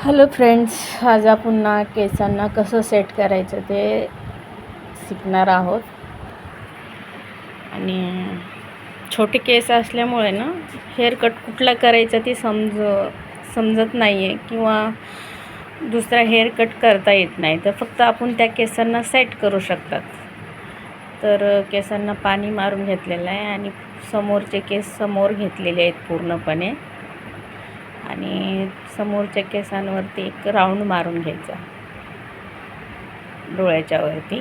Hello friends, आज आपण पुन्हा केसांना कसं सेट करायचं ते शिकणार आहोत. आणि छोटे केस असल्यामुळे ना हेअर कट कुठला करायचा ते समजत नाही आहे किंवा दुसरा हेअर कट करता येत नाही, तर फक्त आपण त्या केसांना सेट करू शकतात. तर केसांना पाणी मारून घेतलेलं आहे आणि समोरचे केस समोर घेतलेले आहेत पूर्णपणे, आणि समोरच्या केसांवरती एक राऊंड मारून घ्यायचा डोळ्याच्या वरती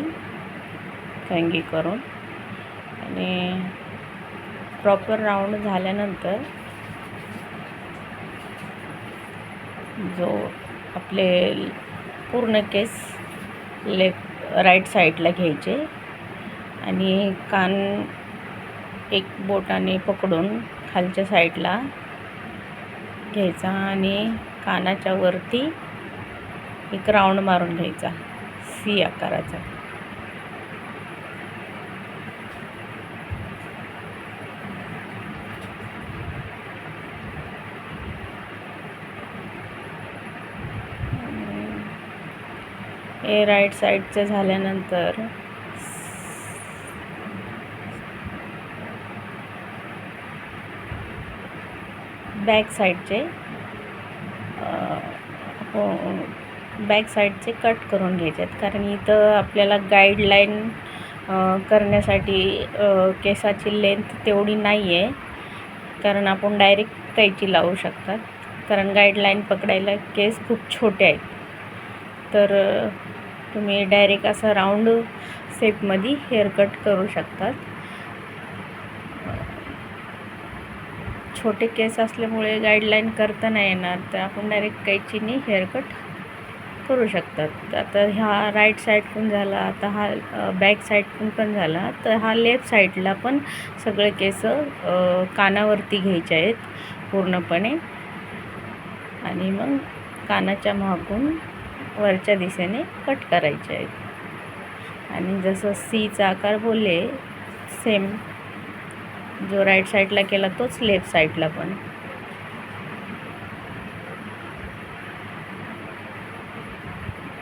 कंघी करून. आणि प्रॉपर राऊंड झाल्यानंतर जो आपले पूर्ण केस राईट साईडला घ्यायचे आणि कान एक बोटाने पकडून खालच्या साईडला घ्यायचा आणि कानाच्या वरती एक राऊंड मारून घ्यायचा सी आकाराचा. हे राईट साईडचं झाल्यानंतर बॅक साईडचे कट करून घ्यायचे आहेत, कारण इथं आपल्याला गाईडलाईन करण्यासाठी केसाची लेंथ तेवढी नाही आहे, कारण आपण डायरेक्ट कैची लावू शकतात, कारण गाईडलाईन पकडायला केस खूप छोटे आहेत. तर तुम्ही डायरेक्ट असं राऊंड शेपमध्ये हेअर कट करू शकतात. छोटे केस असल्यामुळे गाईडलाईन करता नाही येणार, तर आपण डायरेक्ट कैचीने हेअर कट करू शकतात. आता हा राईट साईडकडून झाला, आता हा बॅक साईडकडून पण झाला, तर हा लेफ्ट साईडला पण सगळे केस कानावरती घ्यायचे आहेत पूर्णपणे, आणि मग कानाच्या मागून वरच्या दिशेने कट करायचे आहेत. आणि जसं सीचा आकार बोलले, सेम जो राईट साईडला केला तोच लेफ्ट साईडला पण.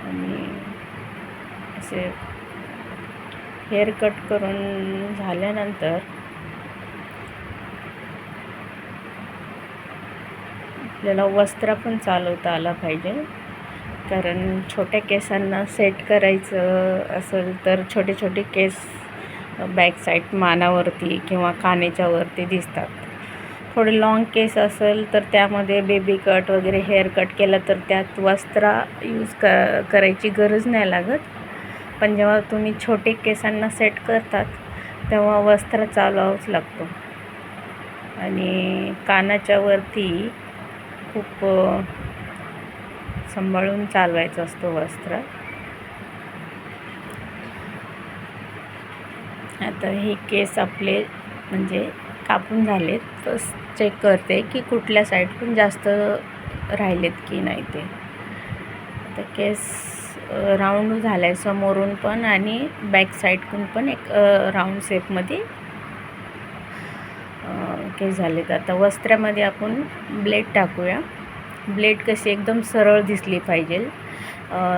आणि असे हेअर कट करून झाल्यानंतर आपल्याला वस्त्र पण चालवता आला पाहिजे, कारण छोट्या केसांना सेट करायचं असेल तर छोटे छोटे केस बॅक साईड मानावरती किंवा कानेच्या वरती दिसतात. थोडे लॉंग केस असेल तर त्यामध्ये बेबी कट वगैरे हेअर कट केलं तर त्यात वस्त्र यूज करायची गरज नाही लागत. पण जेव्हा तुम्ही छोटे केसांना सेट करतात तेव्हा वस्त्र चालवावंच लागतो. आणि कानाच्या वरती खूप सांभाळून चालवायचं असतो वस्त्र. आता हे केस आपले म्हणजे कापून झालेत, तर चेक करते की कुठल्या साईडकडून जास्त राहिलेत की नाही ते. तर केस राऊंड झालाय समोरून पण आणि बॅक साईडकडून पण एक राऊंड शेपमध्ये केस झालेत. आता वस्त्रामध्ये आपण ब्लेड टाकूया. ब्लेड कशी एकदम सरळ दिसली पाहिजे,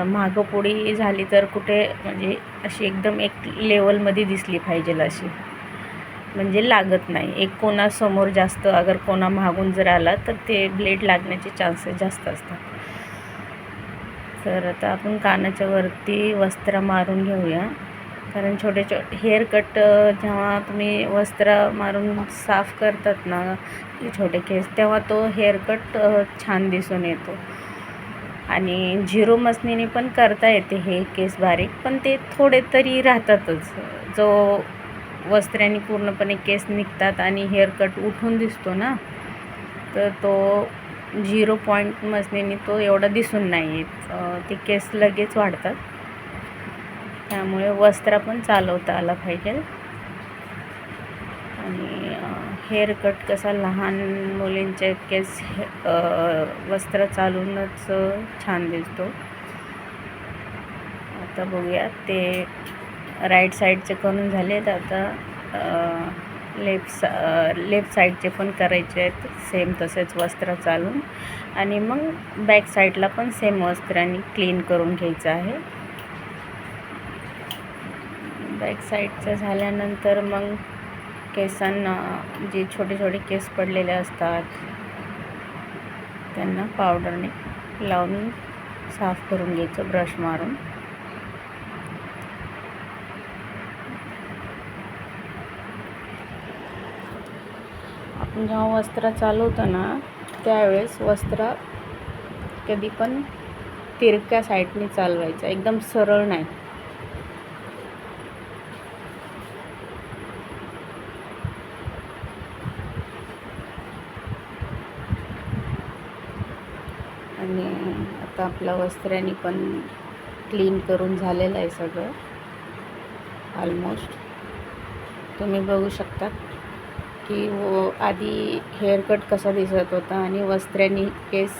मागं पुढे झाली तर कुठे म्हणजे अशी एकदम एक लेवलमध्ये दिसली पाहिजे अशी, म्हणजे लागत नाही. एक कोणा समोर जास्त अगर कोणा मागून जर आला तर ते ब्लेड लागण्याचे चान्सेस जास्त असतात. तर आता आपण कानाच्या वरती वस्त्र मारून घेऊया, कारण छोटे हेअर कट जेव्हा तुम्ही वस्त्र मारून साफ करतात ना छोटे केस, तेव्हा तो हेअर कट छान दिसून येतो. आणि झिरो मसनीने पण करता येते हे केस बारीक, पण ते थोडे तरी राहतातच. जो वस्त्राने पूर्णपणे केस निघतात आणि हेअर कट उठून दिसतो ना, तर तो 0 पॉईंट मसनीने तो एवढा दिसून नाही येत. ते केस लगेच वाढतात, त्यामुळे वस्त्र पण चालवता आला पाहिजे. आणि हेअर कट कसा लहान मुलींचे केस वस्त्र चालूनच छान दिसतो. आता बघूया, ते राईट साईडचे करून झालेत. आता लेफ्ट साईडचे पण करायचे आहेत सेम तसेच वस्त्र चालून, आणि मग बॅक साईडला पण सेम वस्त्राने क्लीन करून घ्यायचं आहे. बॅक साईडचं झाल्यानंतर मग केसांना जे छोटे छोटे केस पडलेले असतात त्यांना पावडरने लावून साफ करून घ्यायचं ब्रश मारून. आपण जेव्हा वस्त्र चालवतो ना त्यावेळेस वस्त्र कधी पण तिरक्या साईडने चालवायचं, एकदम सरळ नाही. आणि आता आपल्या वस्त्राने पण क्लीन करून झालेलं आहे सगळं ऑलमोस्ट. तुम्ही बघू शकता की आधी हेअरकट कसा दिसत होता आणि वस्त्राने केस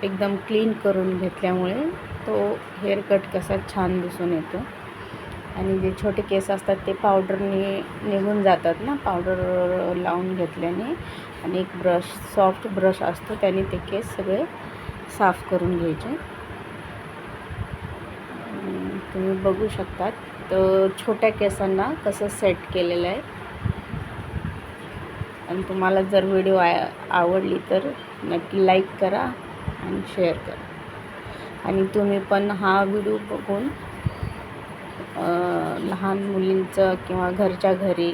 एकदम क्लीन करून घेतल्यामुळे तो हेअरकट कसा छान दिसून येतो. आणि जे छोटे केस असतात ते पावडरने निघून जातात ना, पावडर लावून घेतल्याने. आणि एक ब्रश, सॉफ्ट ब्रश असतो, त्याने ते केस सगळे साफ करून घ्यायचे. तुम्ही बघू शकतात तर छोट्या केसांना कसं सेट केलेलं आहे. आणि तुम्हाला जर व्हिडिओ आवडली तर नक्की लाईक करा आणि शेअर करा. आणि तुम्ही पण हा व्हिडिओ बघून लहान मुलींचं किंवा घरच्या घरी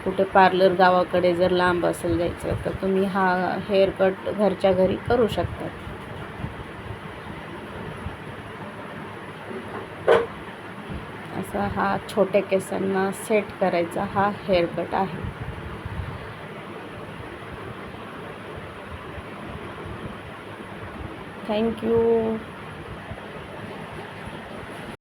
कुठे पार्लर गावाकडे जर लांब असेल जायचं तर तुम्ही हा हेअरकट घरच्या घरी करू शकता. असा हा छोट्या केसांना सेट करायचा हा हेअरकट आहे. थँक्यू.